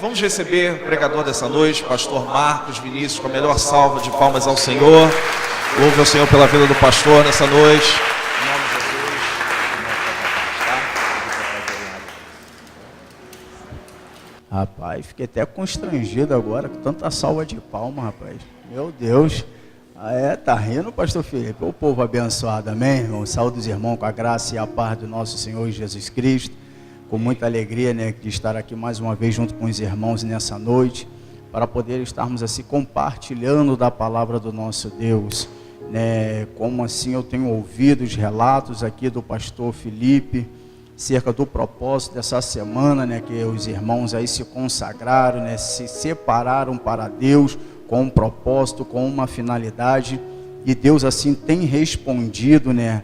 Vamos receber o pregador dessa noite, pastor Marcos Vinícius, com a melhor salva de palmas ao Senhor. Louve ao Senhor pela vida do pastor nessa noite. Em nome de Jesus. Rapaz, fiquei até constrangido agora com tanta salva de palmas, rapaz. Meu Deus. Tá rindo, pastor Felipe? O povo abençoado, amém, irmão? Saúde os irmãos com a graça e a paz do nosso Senhor Jesus Cristo. Com muita alegria, né, de estar aqui mais uma vez junto com os irmãos nessa noite, para poder estarmos assim compartilhando da palavra do nosso Deus, né? Como assim eu tenho ouvido os relatos aqui do pastor Felipe, cerca do propósito dessa semana, né, que os irmãos aí se consagraram, né, se separaram para Deus, com um propósito, com uma finalidade, e Deus assim tem respondido, né,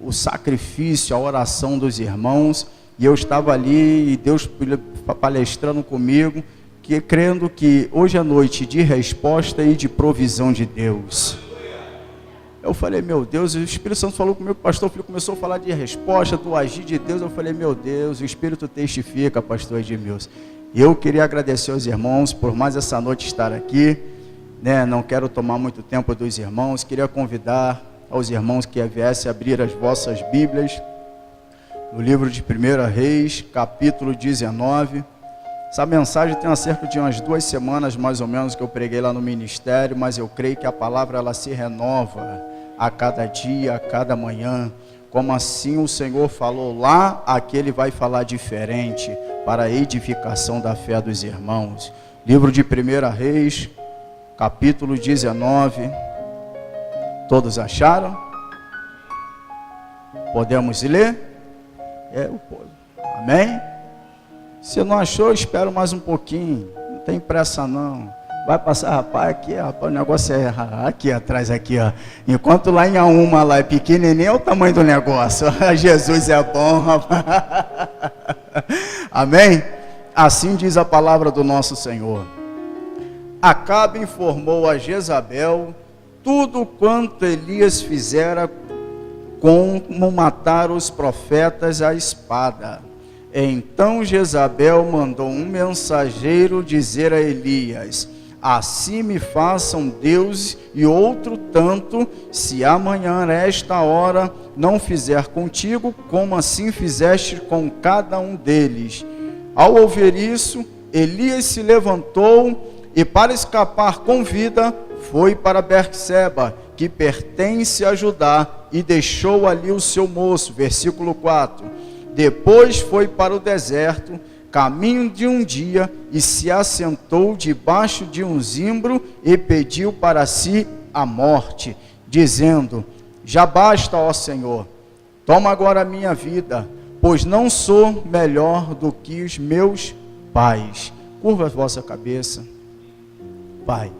o sacrifício, a oração dos irmãos, e eu estava ali, e Deus palestrando comigo, que crendo que hoje é noite de resposta e de provisão de Deus. Eu falei, meu Deus, o Espírito Santo falou comigo, o pastor Felipe começou a falar de resposta, do agir de Deus, eu falei, meu Deus, o Espírito testifica, pastor Edmilson. E eu queria agradecer aos irmãos por mais essa noite estar aqui, né? Não quero tomar muito tempo dos irmãos, queria convidar aos irmãos que viessem abrir as vossas Bíblias, no livro de 1 Reis, capítulo 19, essa mensagem tem cerca de umas 2 semanas mais ou menos que eu preguei lá no ministério, mas eu creio que a palavra ela se renova a cada dia, a cada manhã, como assim o Senhor falou lá, aqui Ele vai falar diferente, para a edificação da fé dos irmãos. Livro de 1 Reis, capítulo 19, todos acharam? Podemos ler? Amém? Se não achou, espero mais um pouquinho, não tem pressa não. Vai passar, rapaz, aqui, rapaz, o negócio é aqui atrás, aqui, ó. Enquanto lá em Auma, lá é pequenininho, é o tamanho do negócio. Jesus é bom, rapaz. Amém? Assim diz a palavra do nosso Senhor. Acabe informou a Jezabel tudo quanto Elias fizera, como matar os profetas à espada. Então Jezabel mandou um mensageiro dizer a Elias: assim me façam Deus e outro tanto, se amanhã esta hora não fizer contigo, como assim fizeste com cada um deles. Ao ouvir isso, Elias se levantou e, para escapar com vida, foi para Berseba, que pertence a Judá, e deixou ali o seu moço. Versículo 4. Depois foi para o deserto, caminho de um dia, e se assentou debaixo de um zimbro e pediu para si a morte, dizendo: já basta, ó Senhor, toma agora a minha vida, pois não sou melhor do que os meus pais. Curva a vossa cabeça. Pai,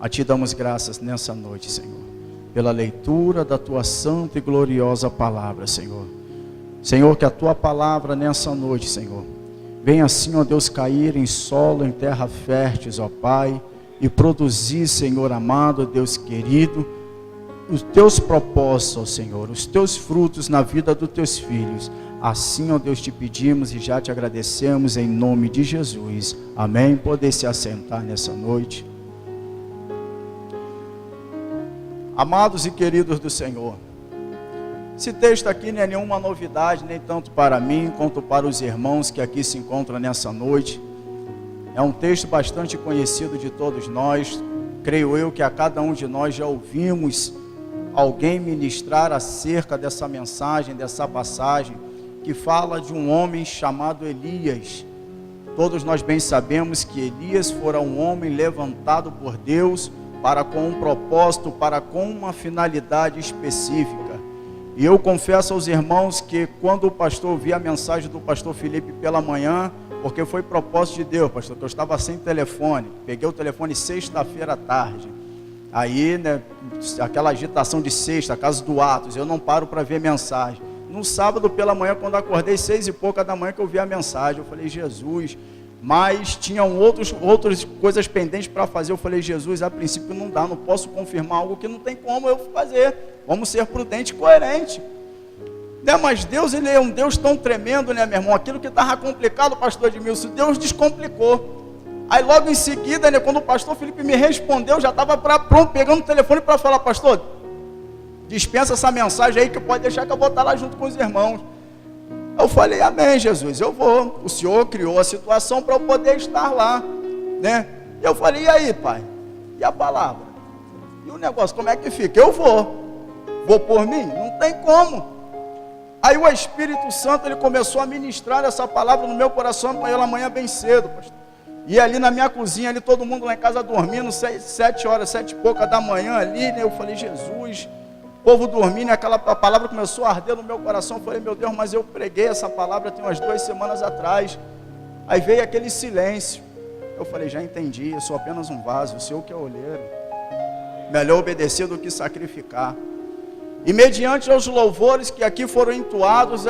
a Ti damos graças nessa noite, Senhor, pela leitura da Tua santa e gloriosa palavra, Senhor. Senhor, que a Tua palavra nessa noite, Senhor, venha assim, ó Deus, cair em solo, em terra férteis, ó Pai, e produzir, Senhor amado, Deus querido, os Teus propósitos, ó Senhor, os Teus frutos na vida dos Teus filhos. Assim, ó Deus, te pedimos e já te agradecemos em nome de Jesus. Amém? Poder se assentar nessa noite. Amados e queridos do Senhor, esse texto aqui não é nenhuma novidade, nem tanto para mim, quanto para os irmãos que aqui se encontram nessa noite. É um texto bastante conhecido de todos nós. Creio eu que a cada um de nós já ouvimos alguém ministrar acerca dessa mensagem, dessa passagem, que fala de um homem chamado Elias. Todos nós bem sabemos que Elias fora um homem levantado por Deus para com um propósito, para com uma finalidade específica. E eu confesso aos irmãos que quando o pastor ouvi a mensagem do pastor Felipe pela manhã, porque foi propósito de Deus, pastor, que eu estava sem telefone, peguei o telefone sexta-feira à tarde. Aí, né, aquela agitação de sexta, casa do Atos, eu não paro para ver mensagem. No sábado pela manhã, quando acordei 6 e pouca da manhã, que eu vi a mensagem, eu falei, Jesus, mas tinham outras coisas pendentes para fazer. Eu falei, Jesus, a princípio não dá, não posso confirmar algo que não tem como eu fazer. Vamos ser prudentes e coerentes. Né? Mas Deus, ele é um Deus tão tremendo, né, meu irmão? Aquilo que estava complicado, pastor Edmilson, Deus descomplicou. Aí logo em seguida, né, quando o pastor Felipe me respondeu, já estava pronto, pegando o telefone para falar: pastor, dispensa essa mensagem aí, que pode deixar que eu vou estar lá junto com os irmãos. Eu falei: amém, Jesus, eu vou. O Senhor criou a situação para eu poder estar lá, né? E eu falei: e aí, pai? E a palavra? E o negócio, como é que fica? Eu vou. Vou por mim? Não tem como. Aí o Espírito Santo, ele começou a ministrar essa palavra no meu coração pela manhã bem cedo, pastor. E ali na minha cozinha, ali todo mundo lá em casa dormindo, 7 horas, 7 e pouca da manhã ali, né? Eu falei: Jesus, o povo dormindo, e a palavra começou a arder no meu coração. Eu falei: meu Deus, mas eu preguei essa palavra tem umas 2 semanas atrás. Aí veio aquele silêncio. Eu falei: já entendi, eu sou apenas um vaso, o Senhor que é olheiro. Melhor obedecer do que sacrificar. E mediante aos louvores que aqui foram entoados,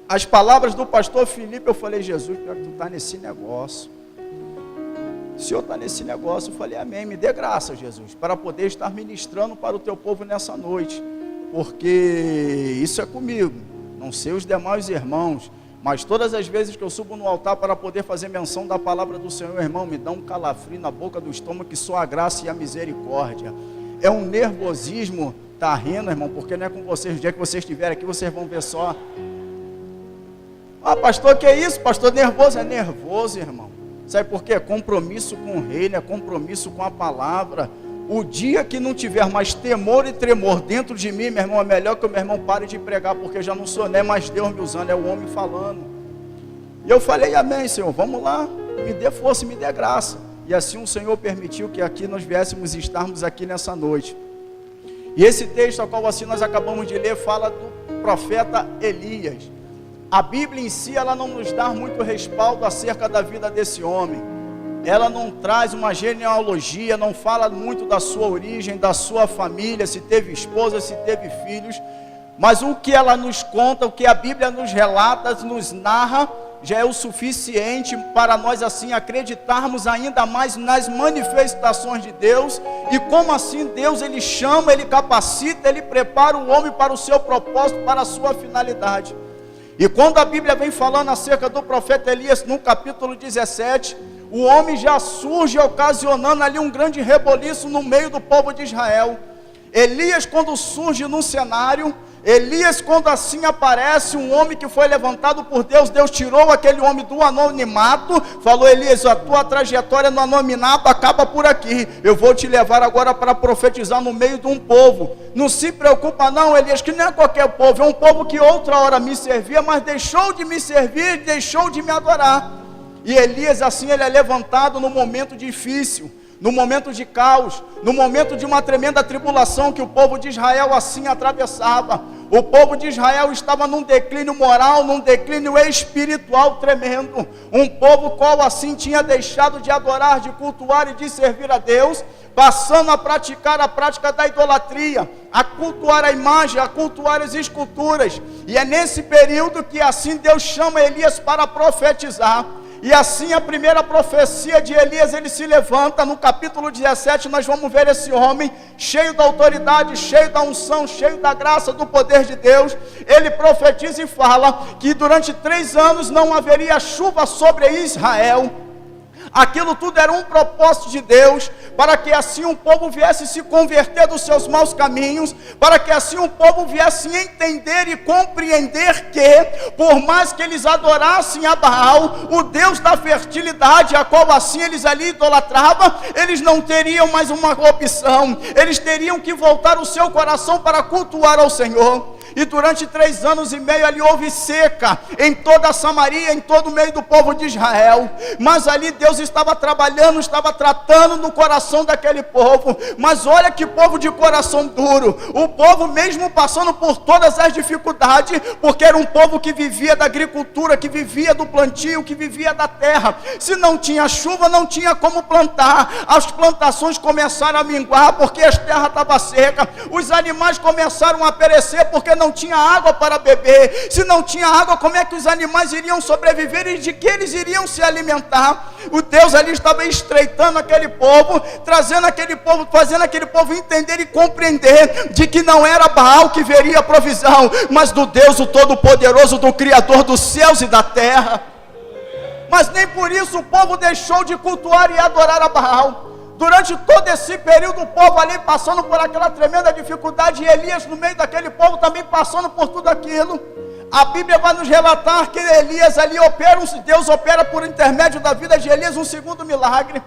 as palavras do pastor Felipe, eu falei: Jesus, pior que tu está nesse negócio. O Senhor está nesse negócio. Eu falei: amém, me dê graça, Jesus, para poder estar ministrando para o teu povo nessa noite, porque isso é comigo, não sei os demais irmãos, mas todas as vezes que eu subo no altar para poder fazer menção da palavra do Senhor, irmão, me dá um calafrio na boca do estômago, que só a graça e a misericórdia. É um nervosismo. Está rindo, irmão, porque não é com vocês. O dia que vocês estiverem aqui, vocês vão ver só. Ah, pastor, que é isso? Pastor nervoso? É nervoso, irmão. Sabe por quê? Compromisso com o reino, é compromisso com a palavra. O dia que não tiver mais temor e tremor dentro de mim, meu irmão, é melhor que o meu irmão pare de pregar, porque já não sou, não é mais Deus me usando, é o homem falando. E eu falei: amém, Senhor, vamos lá, me dê força, me dê graça. E assim o Senhor permitiu que aqui nós viéssemos estarmos aqui nessa noite. E esse texto, ao qual assim nós acabamos de ler, fala do profeta Elias. A Bíblia em si, ela não nos dá muito respaldo acerca da vida desse homem. Ela não traz uma genealogia, não fala muito da sua origem, da sua família, se teve esposa, se teve filhos. Mas o que ela nos conta, o que a Bíblia nos relata, nos narra, já é o suficiente para nós assim acreditarmos ainda mais nas manifestações de Deus, e como assim Deus, ele chama, ele capacita, ele prepara o homem para o seu propósito, para a sua finalidade. E quando a Bíblia vem falando acerca do profeta Elias, no capítulo 17, o homem já surge ocasionando ali um grande reboliço no meio do povo de Israel. Elias, quando surge no cenário, Elias, quando assim aparece um homem que foi levantado por Deus, Deus tirou aquele homem do anonimato, falou: Elias, a tua trajetória no anonimato acaba por aqui, eu vou te levar agora para profetizar no meio de um povo. Não se preocupa não, Elias, que não é qualquer povo, é um povo que outra hora me servia, mas deixou de me servir, deixou de me adorar. E Elias assim, ele é levantado no momento difícil, no momento de caos, no momento de uma tremenda tribulação que o povo de Israel assim atravessava. O povo de Israel estava num declínio moral, num declínio espiritual tremendo. Um povo qual assim tinha deixado de adorar, de cultuar e de servir a Deus, passando a praticar a prática da idolatria, a cultuar a imagem, a cultuar as esculturas. E é nesse período que assim Deus chama Elias para profetizar. E assim a primeira profecia de Elias, ele se levanta. No capítulo 17 nós vamos ver esse homem cheio da autoridade, cheio da unção, cheio da graça, do poder de Deus. Ele profetiza e fala que durante 3 anos não haveria chuva sobre Israel. Aquilo tudo era um propósito de Deus, para que assim o povo viesse se converter dos seus maus caminhos, para que assim o povo viesse entender e compreender que, por mais que eles adorassem a Baal, o Deus da fertilidade, a qual assim eles ali idolatravam, eles não teriam mais uma opção, eles teriam que voltar o seu coração para cultuar ao Senhor. E durante 3 anos e meio ali houve seca em toda a Samaria, em todo o meio do povo de Israel. Mas ali Deus estava trabalhando, estava tratando no coração daquele povo. Mas olha que povo de coração duro. O povo mesmo passando por todas as dificuldades, porque era um povo que vivia da agricultura, que vivia do plantio, que vivia da terra. Se não tinha chuva, não tinha como plantar. As plantações começaram a minguar, porque a terra estava seca. Os animais começaram a perecer, porque não tinha água para beber. Se não tinha água, como é que os animais iriam sobreviver e de que eles iriam se alimentar? O Deus ali estava estreitando aquele povo, trazendo aquele povo, fazendo aquele povo entender e compreender de que não era Baal que veria a provisão, mas do Deus o Todo-Poderoso, do Criador dos céus e da terra. Mas nem por isso o povo deixou de cultuar e adorar a Baal. Durante todo esse período, o povo ali passando por aquela tremenda dificuldade, e Elias no meio daquele povo também passando por tudo aquilo. A Bíblia vai nos relatar que Elias ali Deus opera por intermédio da vida de Elias um segundo milagre.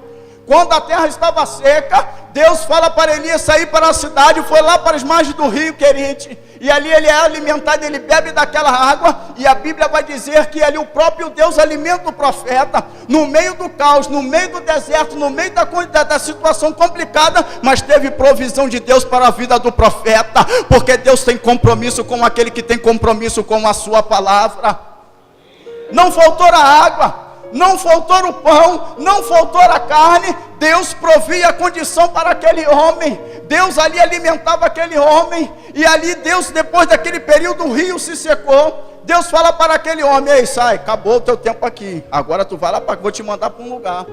Quando a terra estava seca, Deus fala para Elias sair para a cidade, foi lá para as margens do rio Querite, e ali ele é alimentado, ele bebe daquela água, e a Bíblia vai dizer que ali o próprio Deus alimenta o profeta, no meio do caos, no meio do deserto, no meio da situação complicada, mas teve provisão de Deus para a vida do profeta, porque Deus tem compromisso com aquele que tem compromisso com a sua palavra. Não faltou a água, não faltou o pão, não faltou a carne, Deus provia a condição para aquele homem, Deus ali alimentava aquele homem, e ali Deus, depois daquele período, o rio se secou. Deus fala para aquele homem: ei, sai, acabou o teu tempo aqui, agora tu vai lá, vou te mandar para um lugar.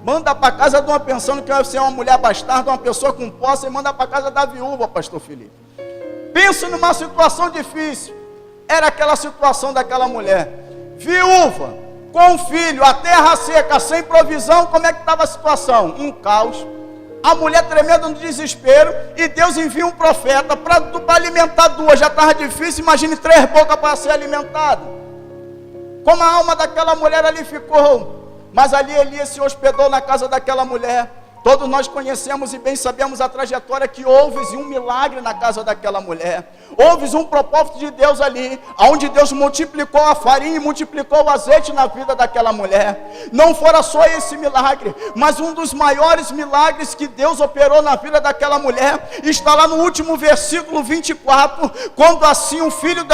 Manda para casa de uma, pensando que você é uma mulher bastarda, uma pessoa com posse, e manda para casa da viúva, pastor Felipe. Pensa numa situação difícil. Era aquela situação daquela mulher, viúva, com filho, a terra seca, sem provisão. Como é que estava a situação? Um caos. A mulher tremendo no desespero, e Deus envia um profeta para alimentar duas. Já estava difícil, imagine 3 bocas para ser alimentada. Como a alma daquela mulher ali ficou. Mas ali Elias se hospedou na casa daquela mulher. Todos nós conhecemos e bem sabemos a trajetória que houve um milagre na casa daquela mulher. Houve um propósito de Deus ali, onde Deus multiplicou a farinha e multiplicou o azeite na vida daquela mulher. Não fora só esse milagre, mas um dos maiores milagres que Deus operou na vida daquela mulher está lá no último versículo 24, quando assim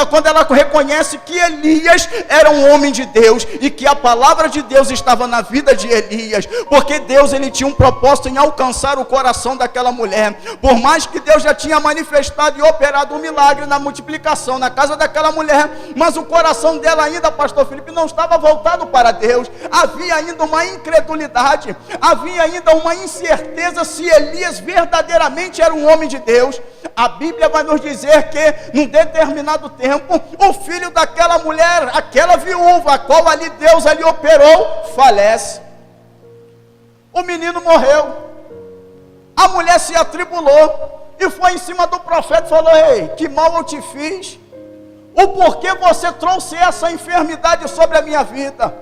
quando ela reconhece que Elias era um homem de Deus e que a palavra de Deus estava na vida de Elias, porque Deus ele tinha um propósito em alcançar o coração daquela mulher. Por mais que Deus já tinha manifestado e operado um milagre na multiplicação na casa daquela mulher, mas o coração dela ainda, pastor Felipe, não estava voltado para Deus. Havia ainda uma incredulidade, havia ainda uma incerteza se Elias verdadeiramente era um homem de Deus. A Bíblia vai nos dizer que num determinado tempo, o filho daquela mulher, aquela viúva, a qual ali Deus ali operou, falece. O menino morreu, a mulher se atribulou e foi em cima do profeta e falou: ei, que mal eu te fiz? O porquê você trouxe essa enfermidade sobre a minha vida?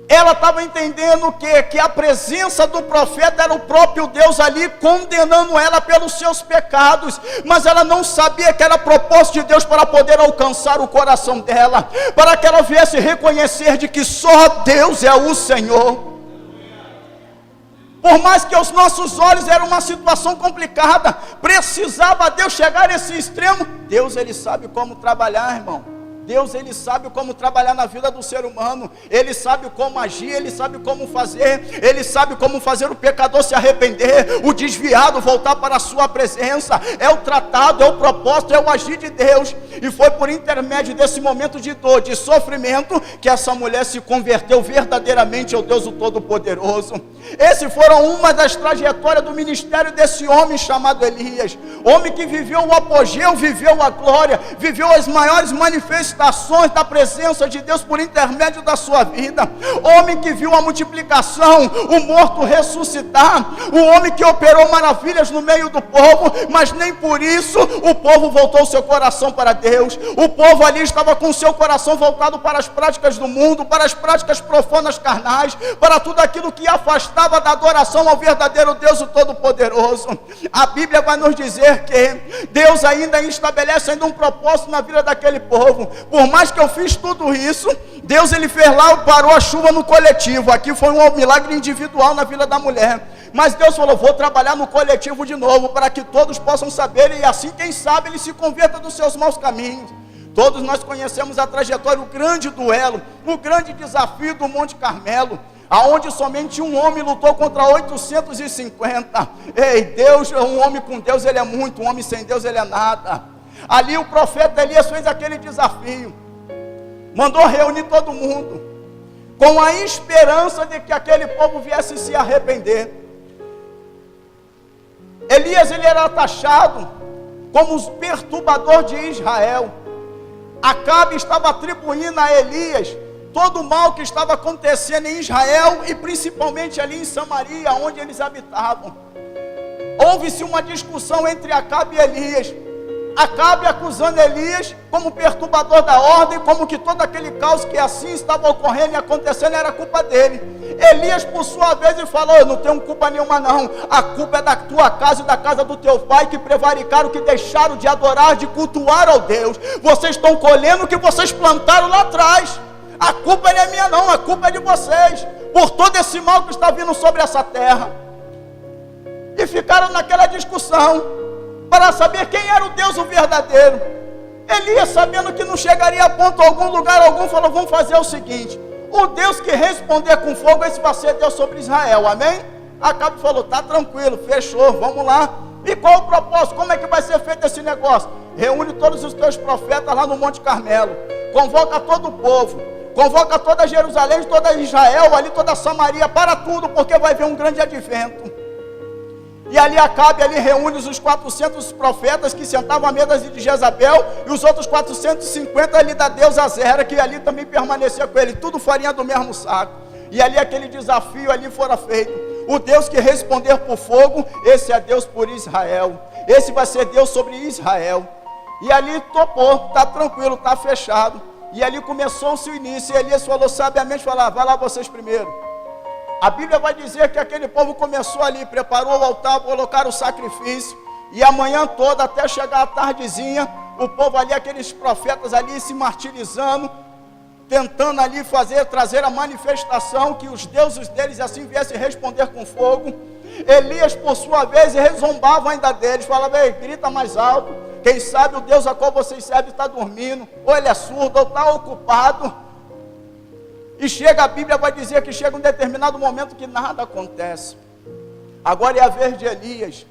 Ela estava entendendo que a presença do profeta era o próprio Deus ali condenando ela pelos seus pecados, mas ela não sabia que era propósito de Deus para poder alcançar o coração dela, para que ela viesse reconhecer de que só Deus é o Senhor. Por mais que aos nossos olhos era uma situação complicada, precisava Deus chegar nesse extremo. Deus ele sabe como trabalhar, irmão. Deus ele sabe como trabalhar na vida do ser humano. Ele sabe como agir, ele sabe como fazer. Ele sabe como fazer o pecador se arrepender, o desviado voltar para a sua presença. É o tratado, é o propósito, é o agir de Deus. E foi por intermédio desse momento de dor, de sofrimento, que essa mulher se converteu verdadeiramente ao Deus o Todo-Poderoso. Essas foram uma das trajetórias do ministério desse homem chamado Elias. Homem que viveu o apogeu, viveu a glória, viveu as maiores manifestações da presença de Deus por intermédio da sua vida. Homem que viu a multiplicação, o morto ressuscitar, o homem que operou maravilhas no meio do povo, mas nem por isso o povo voltou seu coração para Deus. O povo ali estava com seu coração voltado para as práticas do mundo, para as práticas profanas carnais, para tudo aquilo que afastava da adoração ao verdadeiro Deus o Todo-Poderoso. A Bíblia vai nos dizer que Deus ainda estabelece ainda um propósito na vida daquele povo. Por mais que eu fiz tudo isso, Deus ele fez lá, parou a chuva no coletivo. Aqui foi um milagre individual na vida da mulher, mas Deus falou: vou trabalhar no coletivo de novo, para que todos possam saber, e assim quem sabe ele se converta dos seus maus caminhos. Todos nós conhecemos a trajetória, o grande duelo, o grande desafio do Monte Carmelo, aonde somente um homem lutou contra 850. Ei, Deus, um homem com Deus ele é muito, um homem sem Deus ele é nada. Ali o profeta Elias fez aquele desafio, mandou reunir todo mundo, com a esperança de que aquele povo viesse se arrepender. Elias, ele era taxado como o perturbador de Israel. Acabe estava atribuindo a Elias todo o mal que estava acontecendo em Israel e principalmente ali em Samaria, onde eles habitavam. Houve-se uma discussão entre Acabe e Elias. Acabe acusando Elias como perturbador da ordem, como que todo aquele caos que assim estava ocorrendo e acontecendo era culpa dele. Elias, por sua vez, falou: eu não tenho culpa nenhuma não, a culpa é da tua casa e da casa do teu pai, que prevaricaram, que deixaram de adorar, de cultuar ao Deus. Vocês estão colhendo o que vocês plantaram lá atrás. A culpa não é minha não, a culpa é de vocês, por todo esse mal que está vindo sobre essa terra. E ficaram naquela discussão para saber quem era o Deus o verdadeiro. Elias, sabendo que não chegaria a ponto algum, lugar algum, falou: vamos fazer o seguinte, o Deus que responder com fogo, esse vai ser Deus sobre Israel, amém? Acabe falou: tá tranquilo, fechou, vamos lá. E qual o propósito? Como é que vai ser feito esse negócio? Reúne todos os teus profetas lá no Monte Carmelo, convoca todo o povo, convoca toda Jerusalém, toda Israel, ali toda Samaria, para tudo, porque vai vir um grande advento. E ali Acabe, ali reúne os 400 profetas que sentavam à mesa de Jezabel, e os outros 450 ali da deusa Azera, que ali também permanecia com ele, tudo farinha do mesmo saco. E ali aquele desafio ali fora feito. O Deus que responder por fogo, esse é Deus por Israel, esse vai ser Deus sobre Israel. E ali topou, está tranquilo, está fechado. E ali começou-se o início, e Elias falou sabiamente, vai lá vocês primeiro. A Bíblia vai dizer que aquele povo começou ali, preparou o altar, colocaram o sacrifício, e a manhã toda, até chegar a tardezinha, o povo ali, aqueles profetas ali se martirizando, tentando ali trazer a manifestação, que os deuses deles assim viessem responder com fogo. Elias, por sua vez, rezombava ainda deles, falava: ei, grita mais alto, quem sabe o Deus a qual vocês servem está dormindo, ou ele é surdo, ou está ocupado. E chega, a Bíblia vai dizer que chega um determinado momento que nada acontece. Agora é a vez de Elias.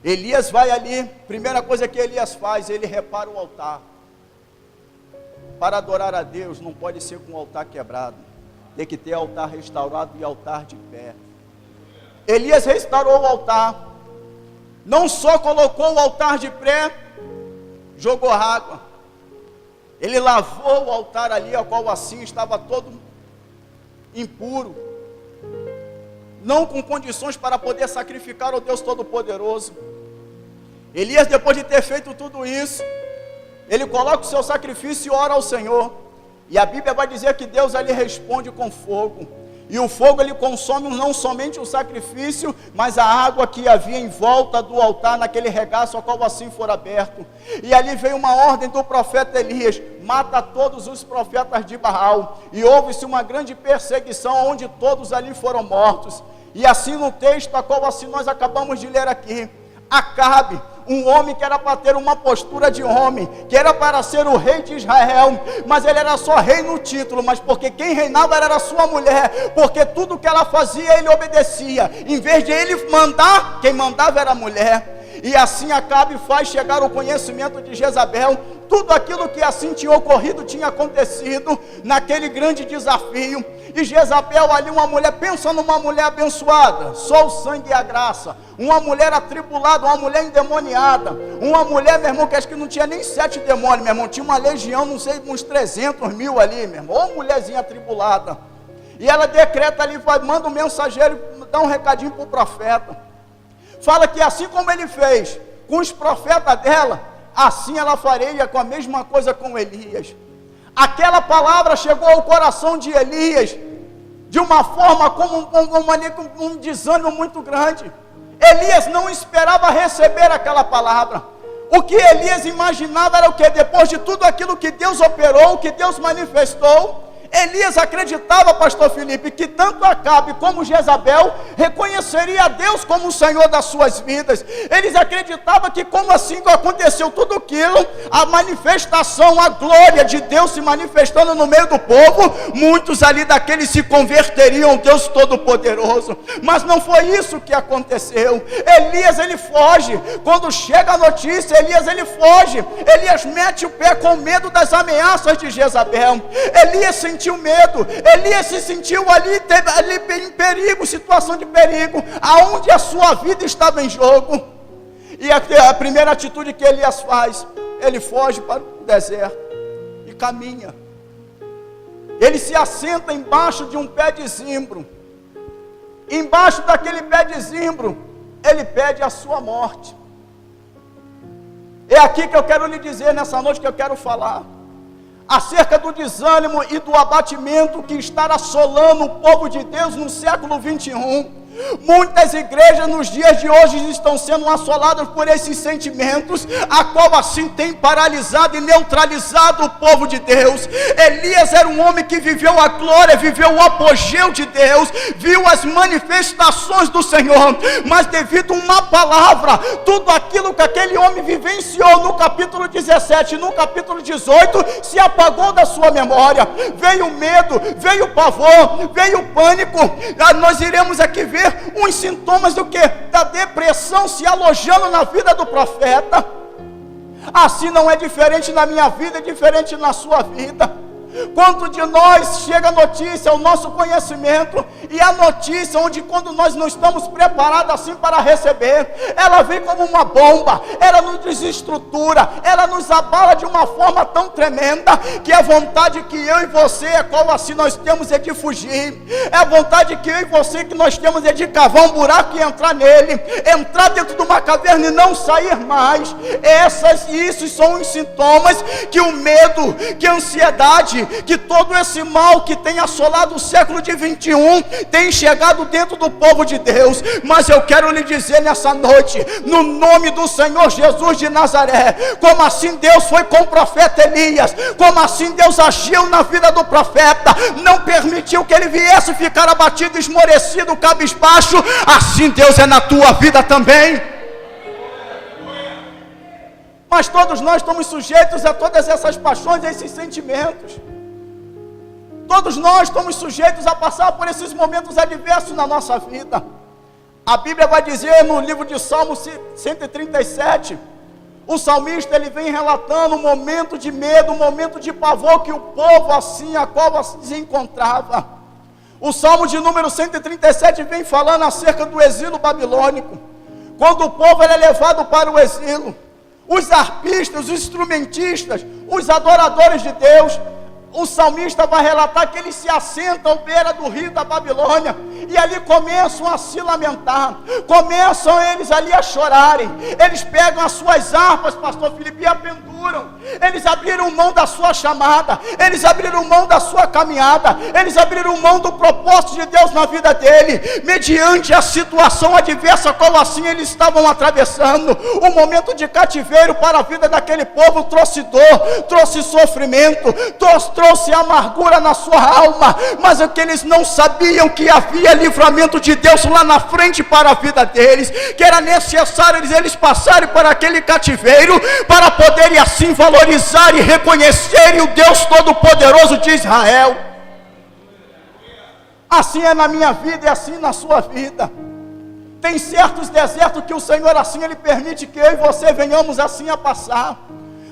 Elias vai ali, primeira coisa que Elias faz, ele repara o altar. Para adorar a Deus não pode ser com o altar quebrado, tem que ter altar restaurado e altar de pé. Elias restaurou o altar, não só colocou o altar de pé, jogou água, ele lavou o altar ali, ao qual assim estava todo impuro, não com condições para poder sacrificar ao Deus Todo-Poderoso. Elias, depois de ter feito tudo isso, ele coloca o seu sacrifício e ora ao Senhor, e a Bíblia vai dizer que Deus ali responde com fogo, e o fogo ele consome não somente o sacrifício, mas a água que havia em volta do altar, naquele regaço ao qual assim for aberto. E ali veio uma ordem do profeta Elias: mata todos os profetas de Baal. E houve-se uma grande perseguição, onde todos ali foram mortos. E assim no texto a qual assim nós acabamos de ler aqui, Acabe, um homem que era para ter uma postura de homem, que era para ser o rei de Israel, mas ele era só rei no título, mas porque quem reinava era a sua mulher, porque tudo que ela fazia ele obedecia, em vez de ele mandar, quem mandava era a mulher. E assim Acabe faz chegar o conhecimento de Jezabel, tudo aquilo que assim tinha ocorrido, tinha acontecido naquele grande desafio. E Jezabel ali, uma mulher, pensa numa mulher abençoada, só o sangue e a graça, uma mulher atribulada, uma mulher endemoniada, uma mulher, meu irmão, que acho que não tinha nem 7 demônios, meu irmão, tinha uma legião, não sei, uns 300 mil ali, meu irmão, ou mulherzinha atribulada. E ela decreta ali, manda um mensageiro, dá um recadinho para o profeta, fala que assim como ele fez com os profetas dela, assim ela faria com a mesma coisa com Elias. Aquela palavra chegou ao coração de Elias de uma forma como um desânimo muito grande. Elias não esperava receber aquela palavra. O que Elias imaginava era o que? Depois de tudo aquilo que Deus operou, que Deus manifestou, Elias acreditava, pastor Felipe, que tanto Acabe como Jezabel reconheceria a Deus como o Senhor das suas vidas. Eles acreditavam que, como assim que aconteceu tudo aquilo, a manifestação, a glória de Deus se manifestando no meio do povo, muitos ali daqueles se converteriam ao Deus Todo-Poderoso. Mas não foi isso que aconteceu. Elias, ele foge. Quando chega a notícia, Elias, ele foge. Elias mete o pé com medo das ameaças de Jezabel. Elias sentiu medo. Elias se sentiu ali em perigo, situação de perigo, aonde a sua vida estava em jogo. E a primeira atitude que Elias faz, ele foge para o deserto e caminha. Ele se assenta embaixo de um pé de zimbro. Embaixo daquele pé de zimbro, ele pede a sua morte. É aqui que eu quero lhe dizer, nessa noite que eu quero falar acerca do desânimo e do abatimento que está assolando o povo de Deus no século 21. Muitas igrejas nos dias de hoje estão sendo assoladas por esses sentimentos, a qual assim tem paralisado e neutralizado o povo de Deus. Elias era um homem que viveu a glória, viveu o apogeu de Deus, viu as manifestações do Senhor, mas devido a uma palavra, tudo aquilo que aquele homem vivenciou no capítulo 17 e no capítulo 18 se apagou da sua memória. Veio o medo, veio o pavor, veio o pânico. Nós iremos aqui ver uns sintomas do que? Da depressão se alojando na vida do profeta. Assim não é diferente na minha vida, é diferente na sua vida. Quanto de nós chega a notícia ao nosso conhecimento, e a notícia onde quando nós não estamos preparados assim para receber, ela vem como uma bomba, ela nos desestrutura, ela nos abala de uma forma tão tremenda, que a vontade que eu e você, é qual assim nós temos é de fugir, é a vontade que eu e você que nós temos é de cavar um buraco e entrar nele, entrar dentro de uma caverna e não sair mais. Esses são os sintomas que o medo, que a ansiedade, que todo esse mal que tem assolado o século de 21 tem chegado dentro do povo de Deus. Mas eu quero lhe dizer nessa noite, no nome do Senhor Jesus de Nazaré, como assim Deus foi com o profeta Elias, como assim Deus agiu na vida do profeta, não permitiu que ele viesse ficar abatido, esmorecido, cabisbaixo, assim Deus é na tua vida também. Mas todos nós estamos sujeitos a todas essas paixões, a esses sentimentos. Todos nós estamos sujeitos a passar por esses momentos adversos na nossa vida. A Bíblia vai dizer no livro de Salmo 137, o salmista ele vem relatando um momento de medo, um momento de pavor que o povo assim, a qual se encontrava. O Salmo de número 137 vem falando acerca do exílio babilônico. Quando o povo era levado para o exílio, os arpistas, os instrumentistas, os adoradores de Deus, o salmista vai relatar que eles se assentam à beira do rio da Babilônia, e ali começam a se lamentar, começam eles ali a chorarem. Eles pegam as suas harpas, pastor Felipe, e a penduram. Eles abriram mão da sua chamada, eles abriram mão da sua caminhada, eles abriram mão do propósito de Deus na vida dele, mediante a situação adversa, qual assim eles estavam atravessando. O momento de cativeiro para a vida daquele povo trouxe dor, trouxe sofrimento, trouxe amargura na sua alma, mas é que eles não sabiam que havia livramento de Deus lá na frente para a vida deles, que era necessário eles passarem por aquele cativeiro, para poderem assim valorizar e reconhecerem o Deus Todo-Poderoso de Israel. Assim é na minha vida e assim na sua vida. Tem certos desertos que o Senhor assim Ele permite que eu e você venhamos assim a passar,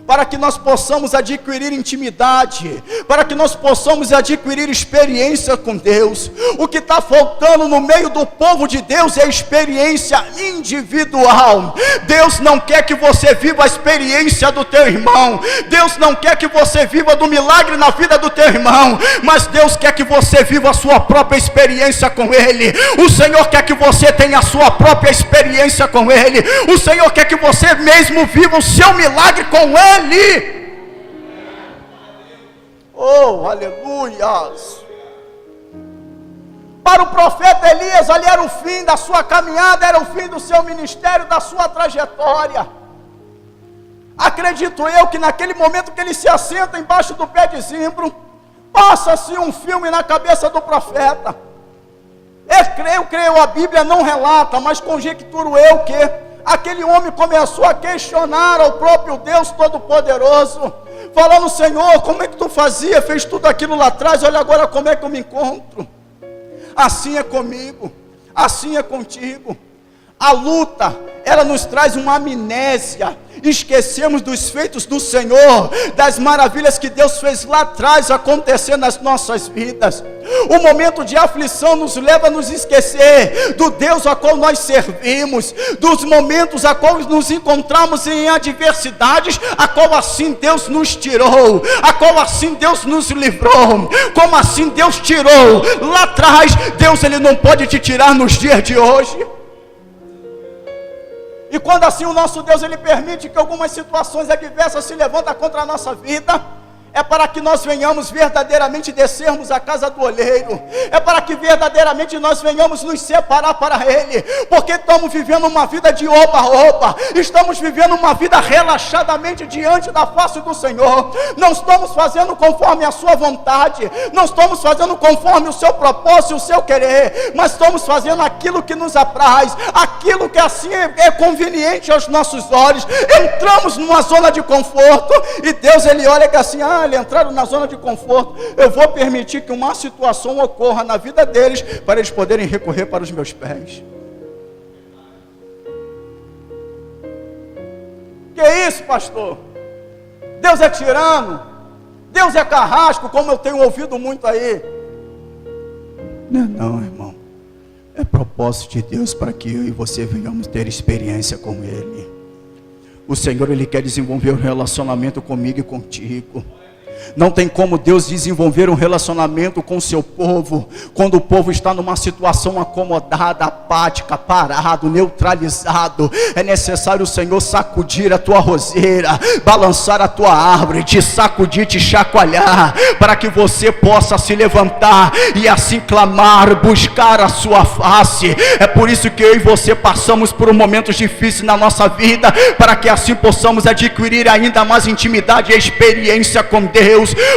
para que nós possamos adquirir intimidade, para que nós possamos adquirir experiência com Deus. O que está faltando no meio do povo de Deus é experiência individual. Deus não quer que você viva a experiência do teu irmão, Deus não quer que você viva do milagre na vida do teu irmão, mas Deus quer que você viva a sua própria experiência com Ele. O Senhor quer que você tenha a sua própria experiência com Ele. O Senhor quer que você mesmo viva o seu milagre com Ele. Oh, aleluias. Para o profeta Elias, ali era o fim da sua caminhada, era o fim do seu ministério, da sua trajetória. Acredito eu que naquele momento que ele se assenta embaixo do pé de zimbro, Passa-se um filme na cabeça do profeta. Eu creio, a Bíblia não relata, mas conjecturo eu que aquele homem começou a questionar ao próprio Deus Todo-Poderoso, falando: Senhor, como é que tu fazia? Fez tudo aquilo lá atrás, olha agora como é que eu me encontro. Assim é comigo, assim é contigo. A luta, ela nos traz uma amnésia. Esquecemos dos feitos do Senhor, das maravilhas que Deus fez lá atrás acontecer nas nossas vidas. O momento de aflição nos leva a nos esquecer do Deus a qual nós servimos, dos momentos a qual nos encontramos em adversidades, a qual assim Deus nos tirou, a qual assim Deus nos livrou. Como assim Deus tirou lá atrás, Deus ele não pode te tirar nos dias de hoje. E quando assim o nosso Deus ele permite que algumas situações adversas se levantem contra a nossa vida, é para que nós venhamos verdadeiramente descermos a casa do olheiro, é para que verdadeiramente nós venhamos nos separar para Ele, porque estamos vivendo uma vida de oba-oba, estamos vivendo uma vida relaxadamente diante da face do Senhor, não estamos fazendo conforme a sua vontade, não estamos fazendo conforme o seu propósito e o seu querer, mas estamos fazendo aquilo que nos apraz, aquilo que assim é conveniente aos nossos olhos. Entramos numa zona de conforto, e Deus ele olha que assim, eles entraram na zona de conforto, eu vou permitir que uma situação ocorra na vida deles, para eles poderem recorrer para os meus pés. Que isso, pastor? Deus é tirano? Deus é carrasco, como eu tenho ouvido muito aí? Não, irmão. É propósito de Deus para que eu e você venhamos ter experiência com Ele. O Senhor ele quer desenvolver um relacionamento comigo e contigo. Não tem como Deus desenvolver um relacionamento com o seu povo quando o povo está numa situação acomodada, apática, parado, neutralizado. É necessário o Senhor sacudir a tua roseira, balançar a tua árvore, te sacudir, te chacoalhar, para que você possa se levantar e assim clamar, buscar a sua face. É por isso que eu e você passamos por momentos difíceis na nossa vida, para que assim possamos adquirir ainda mais intimidade e experiência com Deus.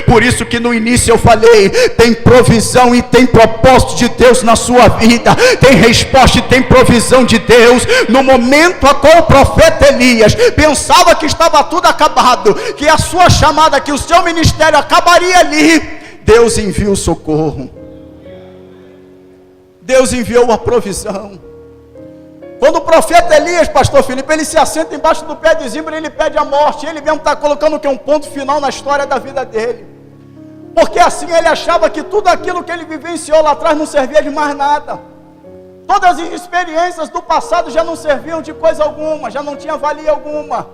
Por isso que no início eu falei, tem provisão e tem propósito de Deus na sua vida, tem resposta e tem provisão de Deus. No momento a qual o profeta Elias pensava que estava tudo acabado, que a sua chamada, que o seu ministério acabaria ali, Deus enviou o socorro, Deus enviou a provisão. Quando o profeta Elias, pastor Felipe, ele se assenta embaixo do pé de zimbro, ele pede a morte, ele mesmo está colocando que é um ponto final na história da vida dele, porque assim ele achava que tudo aquilo que ele vivenciou lá atrás não servia de mais nada, todas as experiências do passado já não serviam de coisa alguma, já não tinha valia alguma.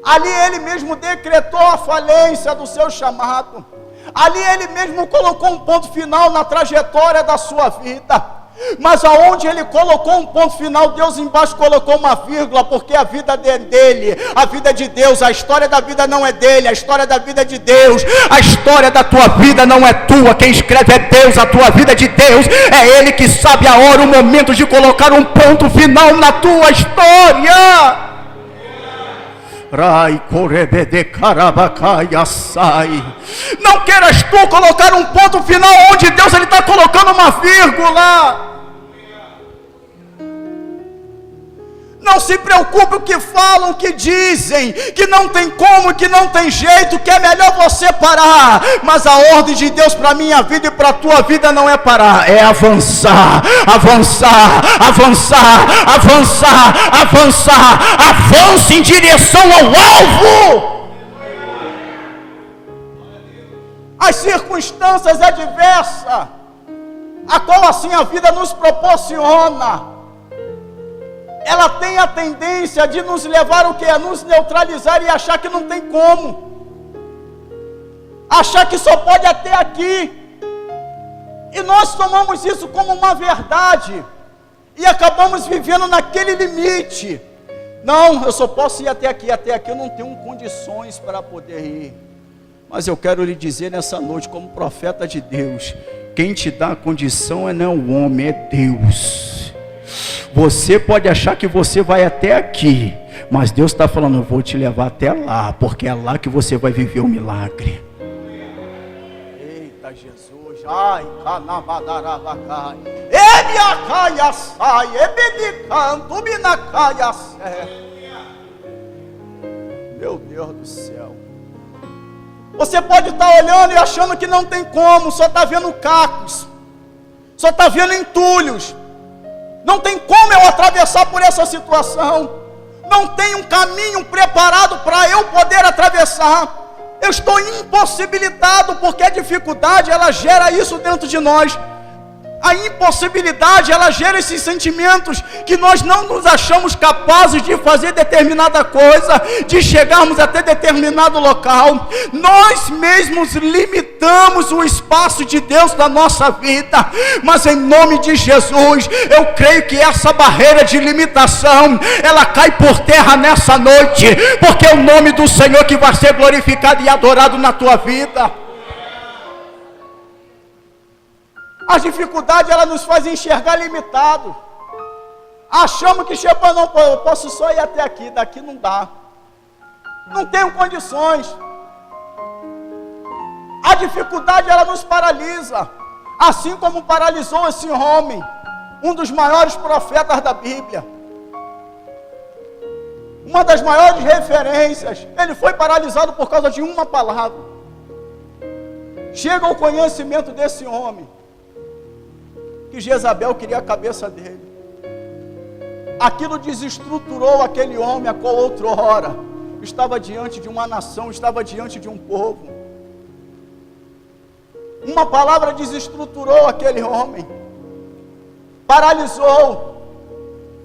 Ali ele mesmo decretou a falência do seu chamado, ali ele mesmo colocou um ponto final na trajetória da sua vida. Mas aonde ele colocou um ponto final, Deus embaixo colocou uma vírgula, porque a vida é dele, a vida é de Deus, a história da vida não é dele, a história da vida é de Deus, a história da tua vida não é tua, quem escreve é Deus, a tua vida é de Deus, é Ele que sabe a hora, o momento de colocar um ponto final na tua história. Não queiras tu colocar um ponto final onde Deus ele está colocando uma vírgula. Não se preocupe o que falam, o que dizem, que não tem como, que não tem jeito, que é melhor você parar. Mas a ordem de Deus para a minha vida e para a tua vida não é parar, é avançar, avançar, avançar, avançar, avançar. Avance em direção ao alvo. As circunstâncias adversas, a qual assim a vida nos proporciona, ela tem a tendência de nos levar o que? A nos neutralizar e achar que não tem como, achar que só pode até aqui, e nós tomamos isso como uma verdade, e acabamos vivendo naquele limite. Não, eu só posso ir até aqui eu não tenho condições para poder ir. Mas eu quero lhe dizer nessa noite, como profeta de Deus, quem te dá a condição não é o homem, é Deus. Você pode achar que você vai até aqui, mas Deus está falando, eu vou te levar até lá, porque é lá que você vai viver o milagre. Eita Jesus, ai, canabadarabacai, ele acaia sai, ebedicanto, binacaia sé. Meu Deus do céu. Você pode estar olhando e achando que não tem como, só está vendo cacos, só está vendo entulhos. Não tem como eu atravessar por essa situação. Não tem um caminho preparado para eu poder atravessar. Eu estou impossibilitado, porque a dificuldade, ela gera isso dentro de nós. A impossibilidade, ela gera esses sentimentos que nós não nos achamos capazes de fazer determinada coisa, de chegarmos até determinado local. Nós mesmos limitamos o espaço de Deus na nossa vida, mas em nome de Jesus, eu creio que essa barreira de limitação, ela cai por terra nessa noite, porque é o nome do Senhor que vai ser glorificado e adorado na tua vida. A dificuldade, ela nos faz enxergar limitado. Achamos que chegou, não, eu posso só ir até aqui, daqui não dá. Não tenho condições. A dificuldade, ela nos paralisa. Assim como paralisou esse homem, um dos maiores profetas da Bíblia. Uma das maiores referências. Ele foi paralisado por causa de uma palavra. Chega ao conhecimento desse homem que Jezabel queria a cabeça dele. Aquilo desestruturou aquele homem, a qual outrora estava diante de uma nação, estava diante de um povo. Uma palavra desestruturou aquele homem, paralisou,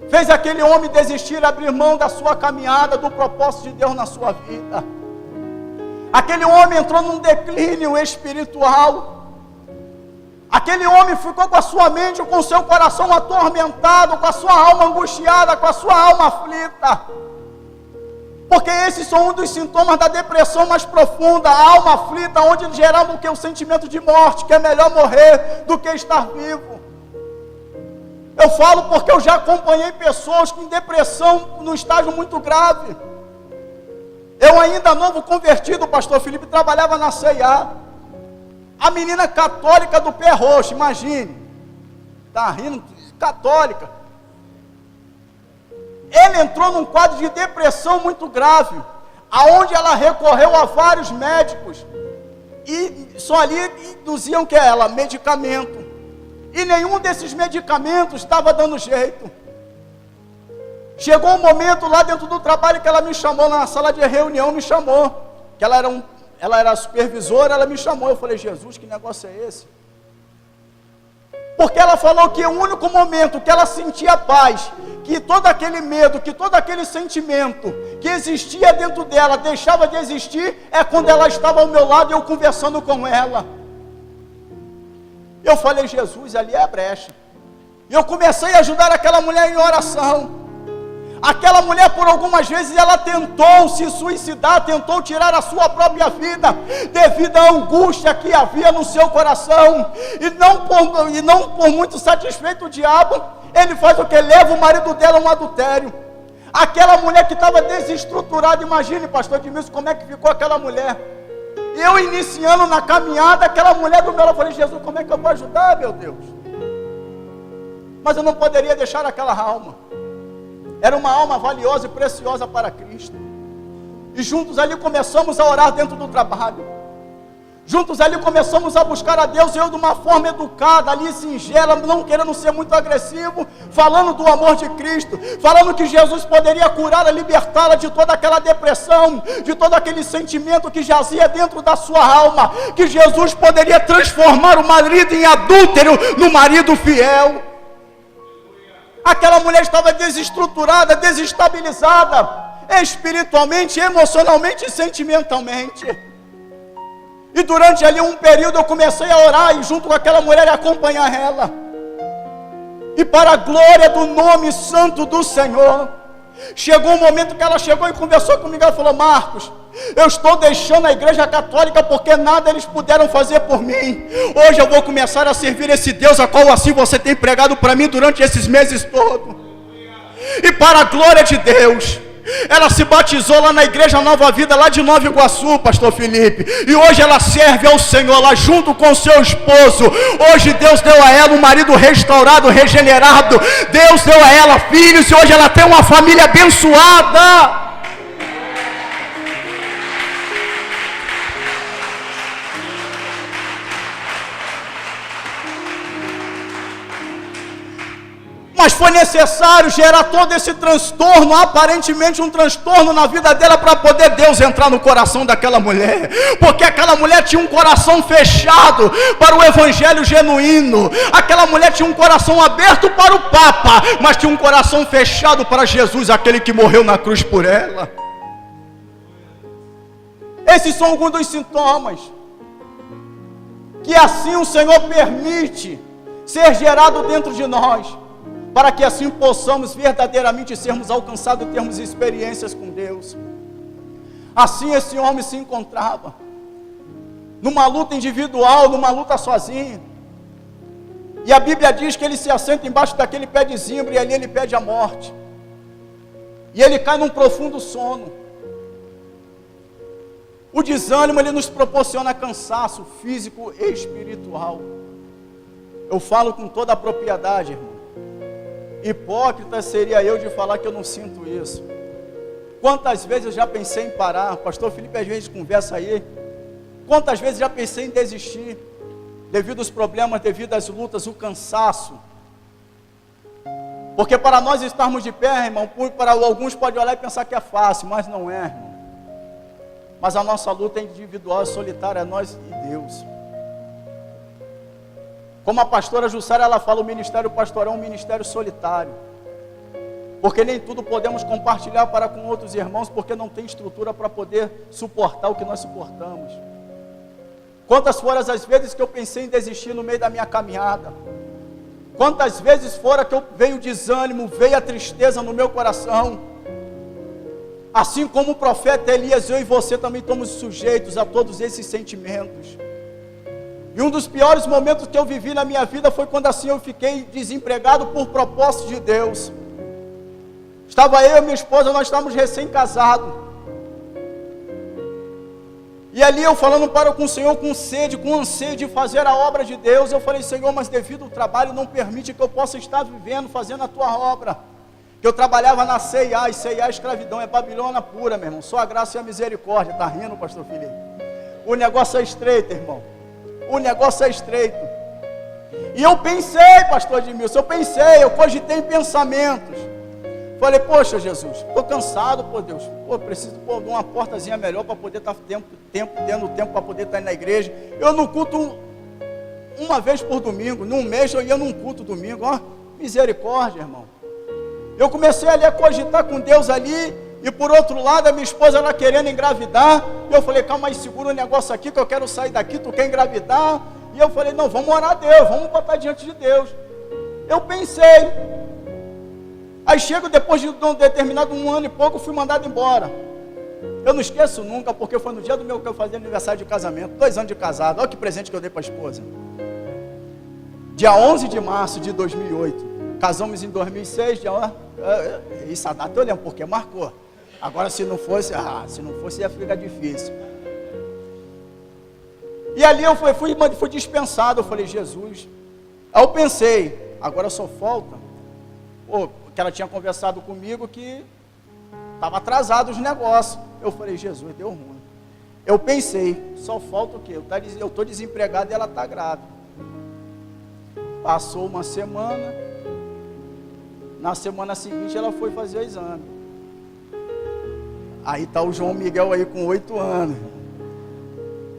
fez aquele homem desistir, abrir mão da sua caminhada, do propósito de Deus na sua vida. Aquele homem entrou num declínio espiritual. Aquele homem ficou com a sua mente, com o seu coração atormentado, com a sua alma angustiada, com a sua alma aflita. Porque esses são um dos sintomas da depressão mais profunda, a alma aflita, onde geramos o que? O sentimento de morte, que é melhor morrer do que estar vivo. Eu falo porque eu já acompanhei pessoas com depressão no estágio muito grave. Eu ainda novo convertido, pastor Felipe, trabalhava na C&A. A menina católica do pé roxo, imagine. Está rindo, católica. Ele entrou num quadro de depressão muito grave, aonde ela recorreu a vários médicos, e só ali induziam que ela, medicamento. E nenhum desses medicamentos estava dando jeito. Chegou um momento lá dentro do trabalho que ela me chamou, na sala de reunião, me chamou, que ela era supervisora, ela me chamou. Eu falei, Jesus, que negócio é esse? Porque ela falou que o único momento que ela sentia paz, que todo aquele medo, que todo aquele sentimento que existia dentro dela deixava de existir, é quando ela estava ao meu lado e eu conversando com ela. Eu falei, Jesus, ali é a brecha. E eu comecei a ajudar aquela mulher em oração. Aquela mulher, por algumas vezes, ela tentou se suicidar, tentou tirar a sua própria vida, devido à angústia que havia no seu coração. E não por muito satisfeito o diabo, ele faz o que? Leva o marido dela a um adultério. Aquela mulher que estava desestruturada, imagine, pastor Edmilson, como é que ficou aquela mulher. Eu iniciando na caminhada, aquela mulher do meu lado, eu falei, Jesus, como é que eu vou ajudar, meu Deus? Mas eu não poderia deixar aquela alma. Era uma alma valiosa e preciosa para Cristo. E juntos ali começamos a orar dentro do trabalho. Juntos ali começamos a buscar a Deus, eu de uma forma educada, ali singela, não querendo ser muito agressivo, falando do amor de Cristo, falando que Jesus poderia curá-la, libertá-la de toda aquela depressão, de todo aquele sentimento que jazia dentro da sua alma, que Jesus poderia transformar o marido em adúltero no marido fiel. Aquela mulher estava desestruturada, desestabilizada, espiritualmente, emocionalmente e sentimentalmente. E durante ali um período eu comecei a orar e junto com aquela mulher acompanhar ela. E para a glória do nome santo do Senhor, chegou um momento que ela chegou e conversou comigo, ela falou, Marcos, eu estou deixando a igreja católica porque nada eles puderam fazer por mim. Hoje eu vou começar a servir esse Deus a qual assim você tem pregado para mim durante esses meses todos. E para a glória de Deus, Ela se batizou lá na igreja Nova Vida, lá de Nova Iguaçu, pastor Felipe. E hoje ela serve ao Senhor lá junto com seu esposo. Hoje Deus deu a ela um marido restaurado, regenerado. Deus deu a ela filhos e hoje ela tem uma família abençoada. Mas foi necessário gerar todo esse transtorno, aparentemente um transtorno na vida dela, para poder Deus entrar no coração daquela mulher, porque aquela mulher tinha um coração fechado para o evangelho genuíno, aquela mulher tinha um coração aberto para o Papa, mas tinha um coração fechado para Jesus, aquele que morreu na cruz por ela. Esses são alguns dos sintomas que assim o Senhor permite ser gerado dentro de nós, para que assim possamos verdadeiramente sermos alcançados e termos experiências com Deus. Assim esse homem se encontrava, numa luta individual, numa luta sozinho, e a Bíblia diz que ele se assenta embaixo daquele pé de zimbro, e ali ele pede a morte, e ele cai num profundo sono. O desânimo, ele nos proporciona cansaço físico e espiritual. Eu falo com toda a propriedade, irmão. Hipócrita seria eu de falar que eu não sinto isso. Quantas vezes eu já pensei em parar? Pastor Felipe às vezes conversa aí. Quantas vezes já pensei em desistir, devido aos problemas, devido às lutas, o cansaço. Porque para nós estarmos de pé, irmão, para alguns pode olhar e pensar que é fácil, mas não é, irmão. Mas a nossa luta é individual, é solitária, é nós e Deus. Como a pastora Jussara, ela fala, o ministério pastoral é um ministério solitário. Porque nem tudo podemos compartilhar para com outros irmãos, porque não tem estrutura para poder suportar o que nós suportamos. Quantas foram as vezes que eu pensei em desistir no meio da minha caminhada? Quantas vezes fora que veio o desânimo, veio a tristeza no meu coração? Assim como o profeta Elias, eu e você também estamos sujeitos a todos esses sentimentos. E um dos piores momentos que eu vivi na minha vida foi quando assim eu fiquei desempregado por propósito de Deus. Estava eu e minha esposa, nós estávamos recém-casados. E ali eu falando para com o Senhor com sede, com anseio de fazer a obra de Deus. Eu falei, Senhor, mas devido ao trabalho não permite que eu possa estar vivendo, fazendo a tua obra. Que eu trabalhava na CIA, e CIA é escravidão, é Babilônia pura, meu irmão. Só a graça e a misericórdia. Está rindo, pastor Felipe? O negócio é estreito, irmão. O negócio é estreito. E eu pensei, pastor Edmilson, eu cogitei em pensamentos. Falei, poxa Jesus, estou cansado, pô Deus, preciso de uma portazinha melhor para poder estar tendo tempo para poder estar na igreja. Eu não culto uma vez por domingo, num mês eu ia num culto domingo, ó, misericórdia, irmão. Eu comecei ali a cogitar com Deus ali, e por outro lado a minha esposa ela querendo engravidar, e eu falei, calma aí, segura o negócio aqui que eu quero sair daqui, tu quer engravidar? E eu falei, não, vamos orar a Deus, vamos botar diante de Deus. Eu pensei, aí chego depois de um determinado 1 ano e pouco, fui mandado embora. Eu não esqueço nunca, porque foi no dia do meu que eu fazia aniversário de casamento, 2 anos de casado, olha que presente que eu dei para a esposa. Dia 11 de março de 2008, casamos em 2006, isso a data eu lembro, porque marcou. Agora se não fosse ia ficar difícil. E ali eu fui dispensado, eu falei, Jesus. Aí eu pensei, agora só falta, que ela tinha conversado comigo que estava atrasado os negócios. Eu falei, Jesus, deu ruim. Eu pensei, só falta o quê? Eu estou desempregado e ela está grávida. Passou uma semana, na semana seguinte ela foi fazer o exame. Aí está o João Miguel aí com 8 anos.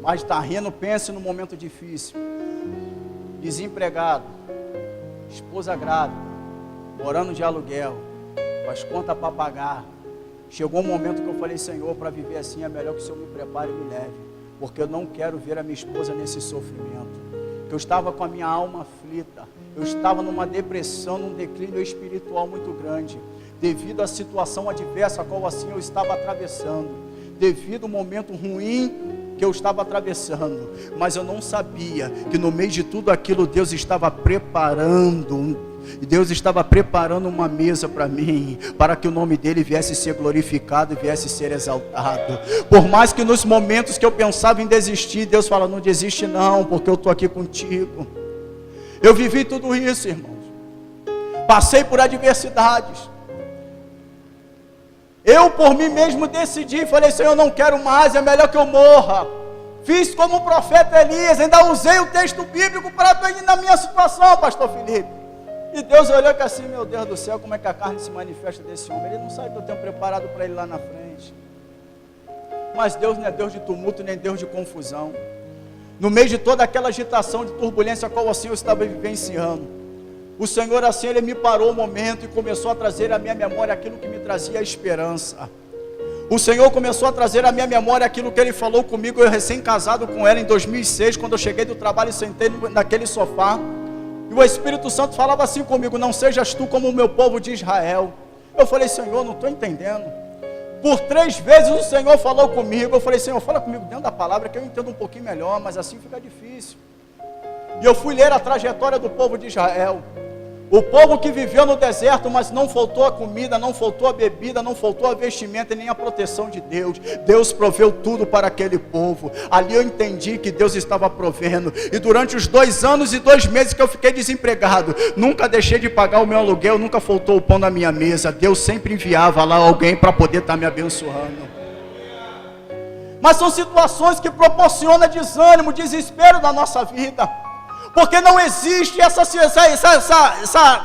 Mas está rindo, pense no momento difícil. Desempregado, esposa grávida, morando de aluguel, com as contas para pagar. Chegou um momento que eu falei, Senhor, para viver assim é melhor que o Senhor me prepare e me leve, porque eu não quero ver a minha esposa nesse sofrimento. Que eu estava com a minha alma aflita, eu estava numa depressão, num declínio espiritual muito grande, devido à situação adversa a qual assim eu estava atravessando, devido ao momento ruim que eu estava atravessando, mas eu não sabia que no meio de tudo aquilo Deus estava preparando E Deus estava preparando uma mesa para mim, para que o nome dele viesse ser glorificado e viesse ser exaltado. Por mais que nos momentos que eu pensava em desistir, Deus fala: não desiste não, porque eu estou aqui contigo. Eu vivi tudo isso, irmãos. Passei por adversidades. Eu por mim mesmo decidi, falei: Senhor, eu não quero mais, é melhor que eu morra. Fiz como o profeta Elias, ainda usei o texto bíblico para ir na minha situação, pastor Felipe. E Deus olhou que assim: meu Deus do céu, como é que a carne se manifesta desse homem? Ele não sabe o que eu tenho preparado para ele lá na frente. Mas Deus não é Deus de tumulto, nem Deus de confusão. No meio de toda aquela agitação de turbulência a qual assim eu estava vivenciando, o Senhor assim, Ele me parou um momento e começou a trazer à minha memória aquilo que me trazia esperança. O Senhor começou a trazer à minha memória aquilo que Ele falou comigo, eu recém-casado com ela em 2006, quando eu cheguei do trabalho e sentei naquele sofá, e o Espírito Santo falava assim comigo: não sejas tu como o meu povo de Israel. Eu falei: Senhor, não estou entendendo. Por 3 vezes o Senhor falou comigo. Eu falei: Senhor, fala comigo dentro da palavra que eu entendo um pouquinho melhor, mas assim fica difícil. E eu fui ler a trajetória do povo de Israel. O povo que viveu no deserto, mas não faltou a comida, não faltou a bebida, não faltou a vestimenta e nem a proteção de Deus. Deus proveu tudo para aquele povo. Ali eu entendi que Deus estava provendo. E durante os 2 anos e 2 meses que eu fiquei desempregado, nunca deixei de pagar o meu aluguel, nunca faltou o pão na minha mesa. Deus sempre enviava lá alguém para poder estar me abençoando. Mas são situações que proporcionam desânimo, desespero na nossa vida. Porque não existe essa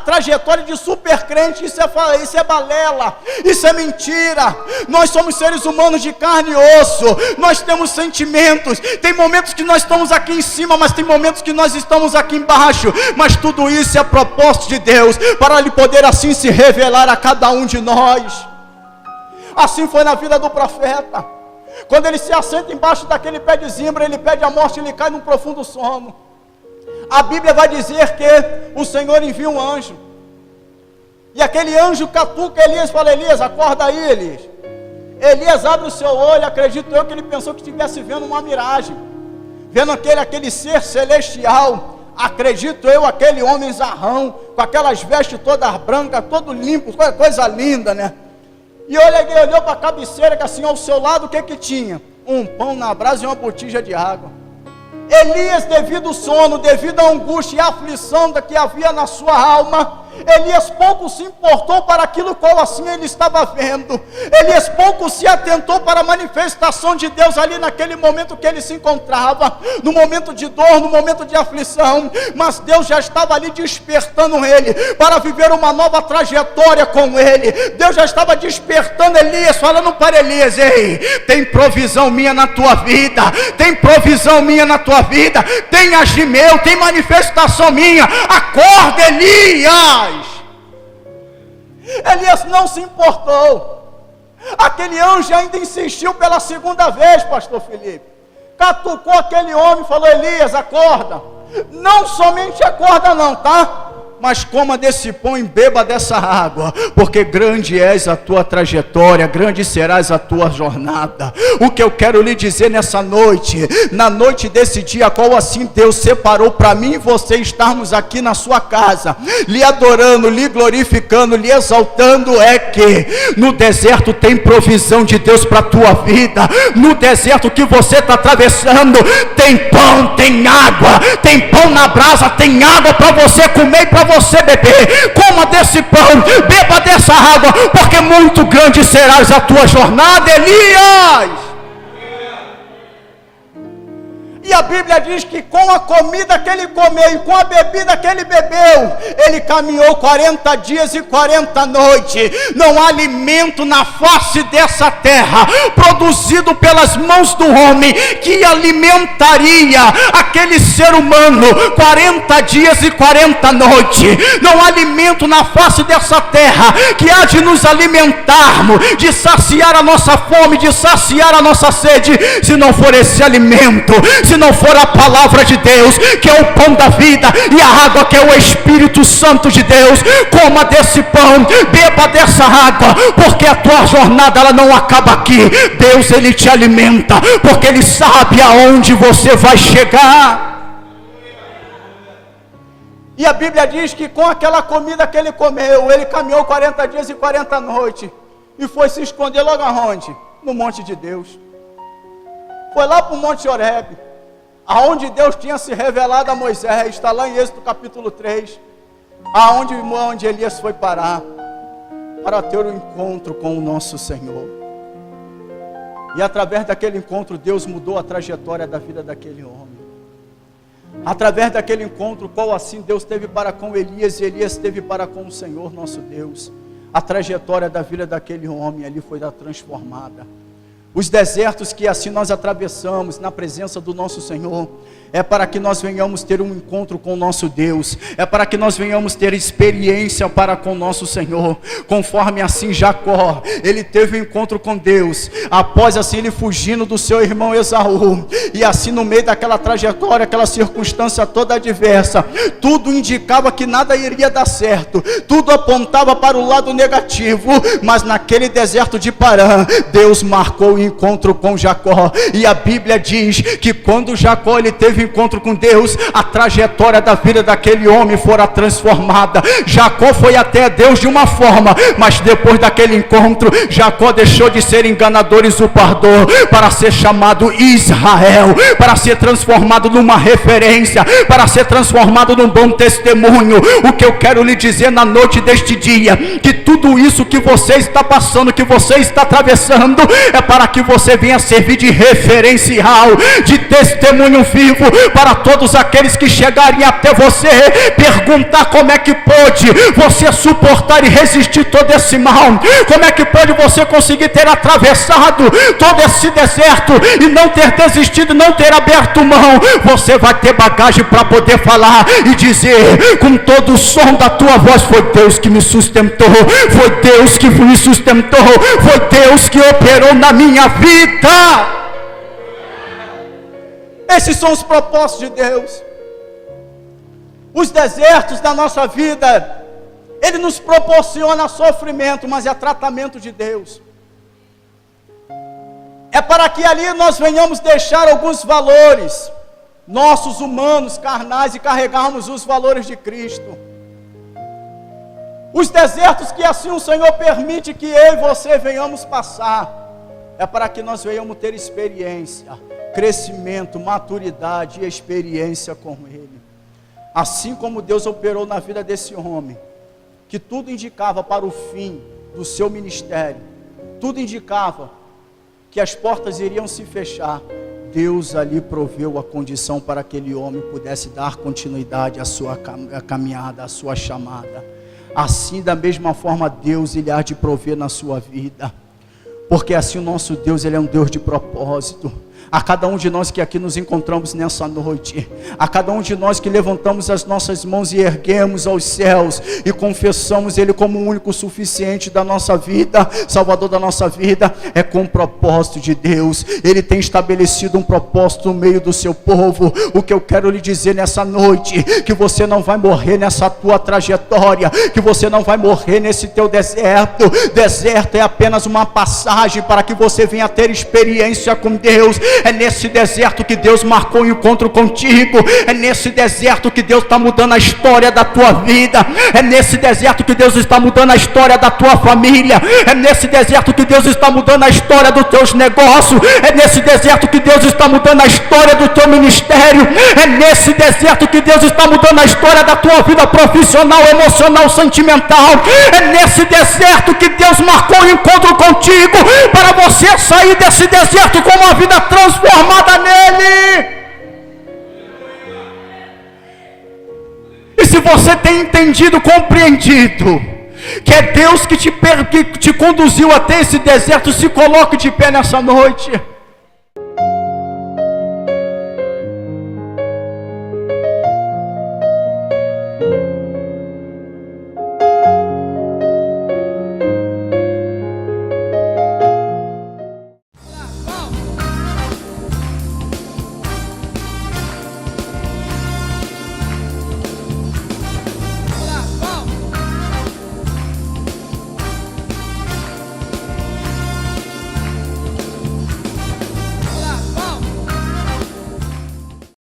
trajetória de super crente. Isso é balela, isso é mentira. Nós somos seres humanos de carne e osso. Nós temos sentimentos. Tem momentos que nós estamos aqui em cima, mas tem momentos que nós estamos aqui embaixo. Mas tudo isso é propósito de Deus, para Ele poder assim se revelar a cada um de nós. Assim foi na vida do profeta. Quando ele se assenta embaixo daquele pé de zimbra, ele pede a morte, ele cai num profundo sono. A Bíblia vai dizer que o Senhor envia um anjo, e aquele anjo catuca Elias e fala: Elias, acorda aí, Elias. Elias abre o seu olho, acredito eu que ele pensou que estivesse vendo uma miragem, vendo aquele ser celestial, acredito eu, aquele homem zarrão, com aquelas vestes todas brancas, todo limpo, coisa linda, né? E ele olhou para a cabeceira, que assim ao seu lado, o que tinha? Um pão na brasa e uma botija de água. Elias, devido ao sono, devido à angústia e à aflição que havia na sua alma, Elias pouco se importou para aquilo qual assim ele estava vendo. Elias pouco se atentou para a manifestação de Deus ali naquele momento que ele se encontrava, no momento de dor, no momento de aflição. Mas Deus já estava ali despertando ele para viver uma nova trajetória com ele. Deus já estava despertando Elias, falando para Elias: ei, tem provisão minha na tua vida, tem provisão minha na tua vida, tem agir meu, tem manifestação minha. Acorda, Elias. Elias não se importou. Aquele anjo ainda insistiu pela 2ª vez, pastor Felipe. Catucou aquele homem e falou: Elias, acorda. Não somente acorda não, tá? Mas coma desse pão e beba dessa água, porque grande és a tua trajetória, grande serás a tua jornada. O que eu quero lhe dizer nessa noite, na noite desse dia, qual assim Deus separou para mim e você estarmos aqui na sua casa, lhe adorando, lhe glorificando, lhe exaltando, é que no deserto tem provisão de Deus para a tua vida. No deserto que você está atravessando, tem pão, tem água, tem pão na brasa, tem água para você comer e para você beber. Coma desse pão, beba dessa água, porque muito grande serás a tua jornada, Elias. E a Bíblia diz que com a comida que ele comeu e com a bebida que ele bebeu, ele caminhou 40 dias e 40 noites. Não há alimento na face dessa terra produzido pelas mãos do homem que alimentaria aquele ser humano 40 dias e 40 noites. Não há alimento na face dessa terra que há de nos alimentarmos, de saciar a nossa fome, de saciar a nossa sede, se não for esse alimento, se não for a palavra de Deus, que é o pão da vida, e a água que é o Espírito Santo de Deus. Coma desse pão, beba dessa água, porque a tua jornada ela não acaba aqui. Deus, ele te alimenta, porque ele sabe aonde você vai chegar. E a Bíblia diz que com aquela comida que ele comeu, ele caminhou 40 dias e 40 noites. E foi se esconder logo aonde? No monte de Deus. Foi lá para o Monte Horebe, aonde Deus tinha se revelado a Moisés. Está lá em Êxodo capítulo 3. Onde Elias foi parar, para ter um encontro com o nosso Senhor. E através daquele encontro, Deus mudou a trajetória da vida daquele homem. Através daquele encontro, qual assim Deus teve para com Elias, e Elias teve para com o Senhor nosso Deus. A trajetória da vida daquele homem ali foi transformada. Os desertos que assim nós atravessamos na presença do nosso Senhor, é para que nós venhamos ter um encontro com o nosso Deus, é para que nós venhamos ter experiência para com o nosso Senhor. Conforme assim Jacó, ele teve um encontro com Deus, após assim ele fugindo do seu irmão Esaú, e assim no meio daquela trajetória, aquela circunstância toda adversa, tudo indicava que nada iria dar certo, tudo apontava para o lado negativo, mas naquele deserto de Parã, Deus marcou o encontro com Jacó, e a Bíblia diz que quando Jacó ele teve encontro com Deus, a trajetória da vida daquele homem fora transformada. Jacó foi até Deus de uma forma, mas depois daquele encontro, Jacó deixou de ser enganador e usurpador, para ser chamado Israel, para ser transformado numa referência, para ser transformado num bom testemunho. O que eu quero lhe dizer na noite deste dia, que tudo isso que você está passando, que você está atravessando, é para que você venha servir de referencial, de testemunho vivo, para todos aqueles que chegarem até você, perguntar como é que pôde você suportar e resistir todo esse mal, como é que pôde você conseguir ter atravessado todo esse deserto e não ter desistido, não ter aberto mão. Você vai ter bagagem para poder falar e dizer com todo o som da tua voz: foi Deus que me sustentou, foi Deus que me sustentou, foi Deus que operou na minha vida. Esses são os propósitos de Deus. Os desertos da nossa vida, Ele nos proporciona sofrimento, mas é tratamento de Deus. É para que ali nós venhamos deixar alguns valores nossos, humanos, carnais, e carregarmos os valores de Cristo. Os desertos que assim o Senhor permite que eu e você venhamos passar, é para que nós venhamos ter experiência, crescimento, maturidade e experiência com Ele. Assim como Deus operou na vida desse homem, que tudo indicava para o fim do seu ministério, tudo indicava que as portas iriam se fechar, Deus ali proveu a condição para que aquele homem pudesse dar continuidade à sua caminhada, à sua chamada. Assim, da mesma forma, Deus Ele há de prover na sua vida, porque assim o nosso Deus, Ele é um Deus de propósito. A cada um de nós que aqui nos encontramos nessa noite, a cada um de nós que levantamos as nossas mãos e erguemos aos céus e confessamos Ele como o único suficiente da nossa vida, Salvador da nossa vida, é com o propósito de Deus. Ele tem estabelecido um propósito no meio do seu povo. O que eu quero lhe dizer nessa noite, que você não vai morrer nessa tua trajetória, que você não vai morrer nesse teu deserto. Deserto é apenas uma passagem para que você venha ter experiência com Deus. É nesse deserto que Deus marcou um encontro contigo. É nesse deserto que Deus está mudando a história da tua vida. É nesse deserto que Deus está mudando a história da tua família. É nesse deserto que Deus está mudando a história dos teus negócios. É nesse deserto que Deus está mudando a história do teu ministério. É nesse deserto que Deus está mudando a história da tua vida profissional, emocional, sentimental. É nesse deserto que Deus marcou um encontro contigo, para você sair desse deserto com uma vida transformada nele. E se você tem entendido, compreendido que é Deus que te conduziu até esse deserto, se coloque de pé nessa noite.